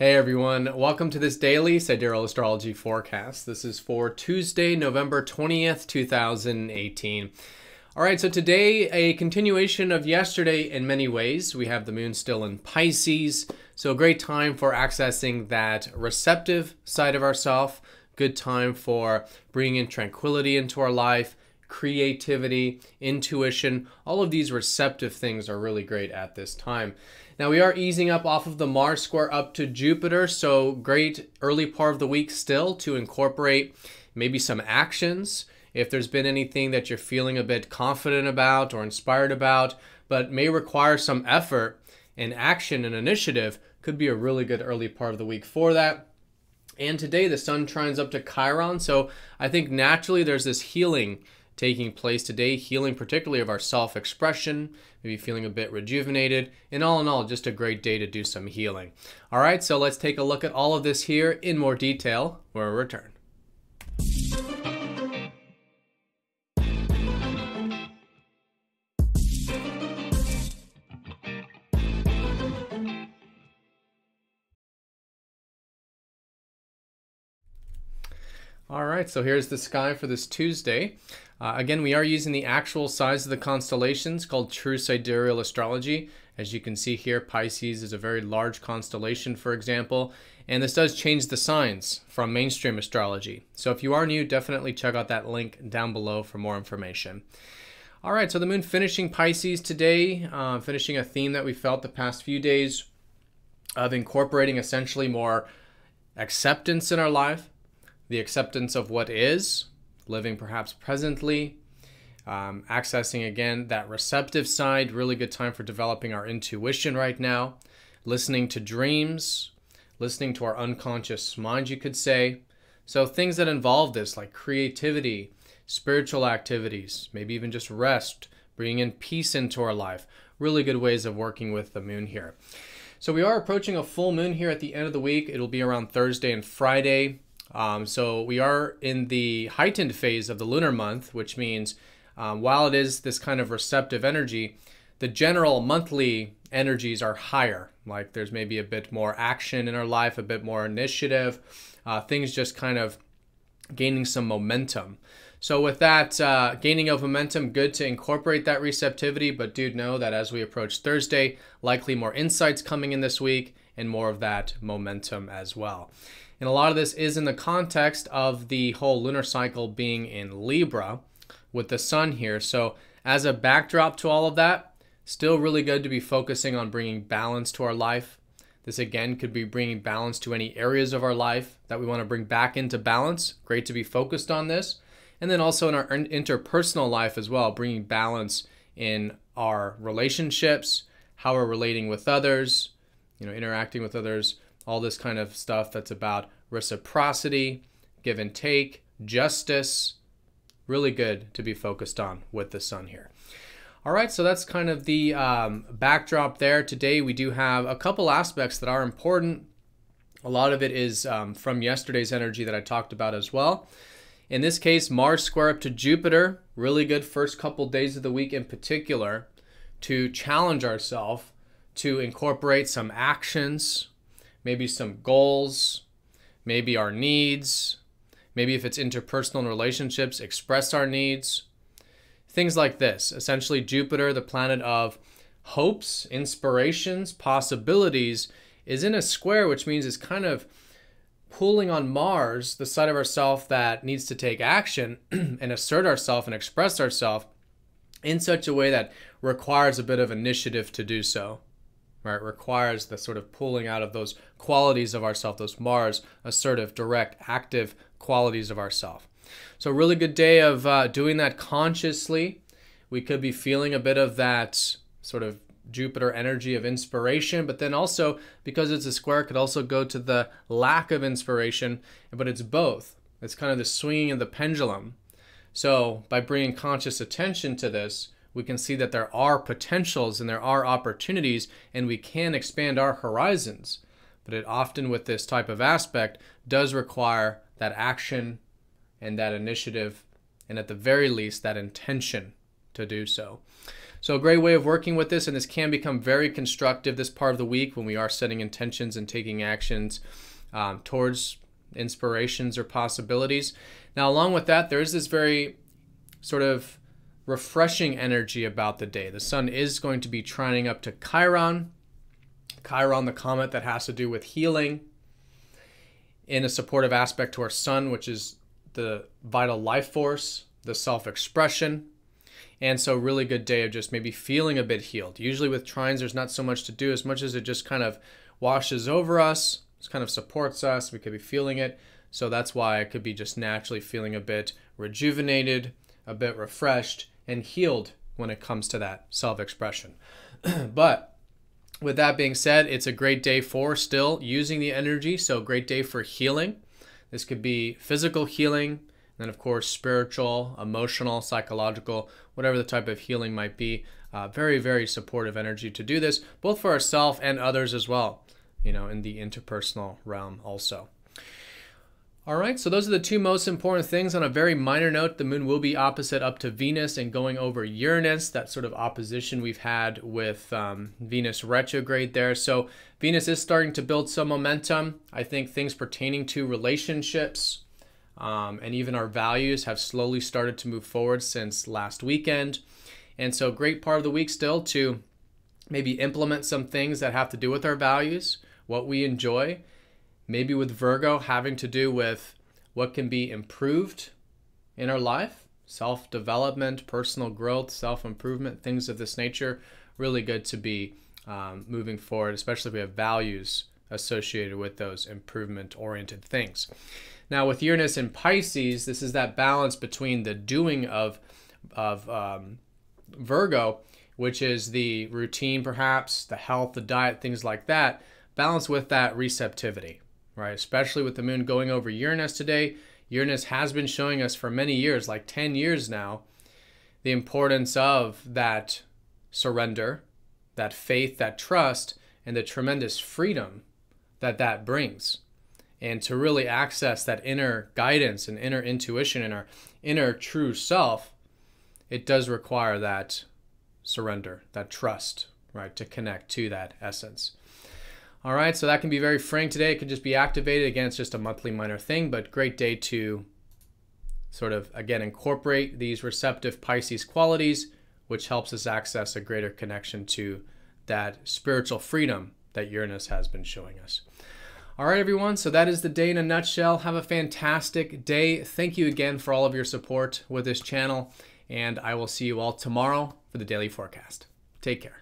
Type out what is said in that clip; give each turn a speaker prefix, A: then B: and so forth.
A: Hey everyone, welcome to this daily Sidereal Astrology forecast. This is for Tuesday, November 20th, 2018. All right, so today, a continuation of yesterday in many ways. We have the moon still in Pisces, so a great time for accessing that receptive side of ourself. Good time for bringing in tranquility into our life, creativity, intuition. All of these receptive things are really great at this time. Now we are easing up off of the Mars square up to Jupiter, so great early part of the week still to incorporate maybe some actions. If there's been anything that you're feeling a bit confident about or inspired about, but may require some effort and action and initiative, could be a really good early part of the week for that. And today the sun trines up to Chiron, so I think naturally there's this healing taking place today, healing particularly of our self-expression, maybe feeling a bit rejuvenated, and all in all, just a great day to do some healing. All right, so let's take a look at all of this here in more detail when we return. All right, so here's the sky for this Tuesday. Again, we are using the actual size of the constellations called true Sidereal Astrology. As you can see here, Pisces is a very large constellation, for example, and this does change the signs from mainstream astrology. So if you are new, definitely check out that link down below for more information. All right, so the moon finishing Pisces today, finishing a theme that we felt the past few days of incorporating essentially more acceptance in our life. The acceptance of what is, living perhaps presently, accessing again that receptive side, really good time for developing our intuition right now, listening to dreams, listening to our unconscious mind, you could say. So things that involve this like creativity, spiritual activities, maybe even just rest, bringing in peace into our life, really good ways of working with the moon here. So we are approaching a full moon here at the end of the week. It'll be around Thursday and Friday. So we are in the heightened phase of the lunar month, which means while it is this kind of receptive energy, the general monthly energies are higher. Like there's maybe a bit more action in our life, a bit more initiative, things just kind of gaining some momentum. So with that gaining of momentum, good to incorporate that receptivity, but do know that as we approach Thursday, likely more insights coming in this week and more of that momentum as well. And a lot of this is in the context of the whole lunar cycle being in Libra with the sun here. So as a backdrop to all of that, still really good to be focusing on bringing balance to our life. This again could be bringing balance to any areas of our life that we want to bring back into balance. Great to be focused on this. And then also in our interpersonal life as well, bringing balance in our relationships, how we're relating with others, interacting with others, all this kind of stuff that's about reciprocity, give and take, justice. Really good to be focused on with the sun here. All right, so that's kind of the backdrop there. Today we do have a couple aspects that are important. A lot of it is from yesterday's energy that I talked about as well. In this case, Mars square up to Jupiter. Really good first couple days of the week in particular to challenge ourselves to incorporate some actions, maybe some goals, maybe our needs, maybe if it's interpersonal relationships, express our needs, things like this. Essentially, Jupiter, the planet of hopes, inspirations, possibilities, is in a square, which means it's kind of pulling on Mars, the side of ourself that needs to take action and assert ourselves and express ourselves in such a way that requires a bit of initiative to do so. Right, requires the sort of pulling out of those qualities of ourself, those Mars, assertive, direct, active qualities of ourself. So really good day of doing that consciously. We could be feeling a bit of that sort of Jupiter energy of inspiration, but then also because it's a square, it could also go to the lack of inspiration, but it's both. It's kind of the swinging of the pendulum. So by bringing conscious attention to this, we can see that there are potentials and there are opportunities and we can expand our horizons. But it often with this type of aspect does require that action and that initiative and at the very least that intention to do so. So a great way of working with this, and this can become very constructive this part of the week when we are setting intentions and taking actions towards inspirations or possibilities. Now, along with that, there is this very sort of refreshing energy about the day. The sun is going to be trining up to Chiron, the comet that has to do with healing, in a supportive aspect to our sun, which is the vital life force, the self-expression. And so really good day of just maybe feeling a bit healed. Usually with trines, there's not so much to do as much as it just kind of washes over us, it kind of supports us. We could be feeling it. So that's why I could be just naturally feeling a bit rejuvenated, a bit refreshed, and healed when it comes to that self-expression. But with that being said, it's a great day for still using the energy. So great day for healing. This could be physical healing, then of course spiritual, emotional, psychological, whatever the type of healing might be. Very, very supportive energy to do this, both for ourselves and others as well, in the interpersonal realm also. All right, so those are the two most important things. On a very minor note, the moon will be opposite up to Venus and going over Uranus, that sort of opposition we've had with Venus retrograde there. So Venus is starting to build some momentum. I think things pertaining to relationships and even our values have slowly started to move forward since last weekend. And so great part of the week still to maybe implement some things that have to do with our values, what we enjoy. Maybe with Virgo having to do with what can be improved in our life, self-development, personal growth, self-improvement, things of this nature. Really good to be moving forward, especially if we have values associated with those improvement-oriented things. Now with Uranus in Pisces, this is that balance between the doing of Virgo, which is the routine perhaps, the health, the diet, things like that, balanced with that receptivity. Right, especially with the moon going over Uranus today. Uranus has been showing us for many years, like 10 years now, the importance of that surrender, that faith, that trust, and the tremendous freedom that brings. And to really access that inner guidance and inner intuition and our inner true self, it does require that surrender, that trust, right, to connect to that essence. All right, so that can be very freeing today. It could just be activated. Again, it's just a monthly minor thing, but great day to sort of, again, incorporate these receptive Pisces qualities, which helps us access a greater connection to that spiritual freedom that Uranus has been showing us. All right, everyone, so that is the day in a nutshell. Have a fantastic day. Thank you again for all of your support with this channel, and I will see you all tomorrow for the daily forecast. Take care.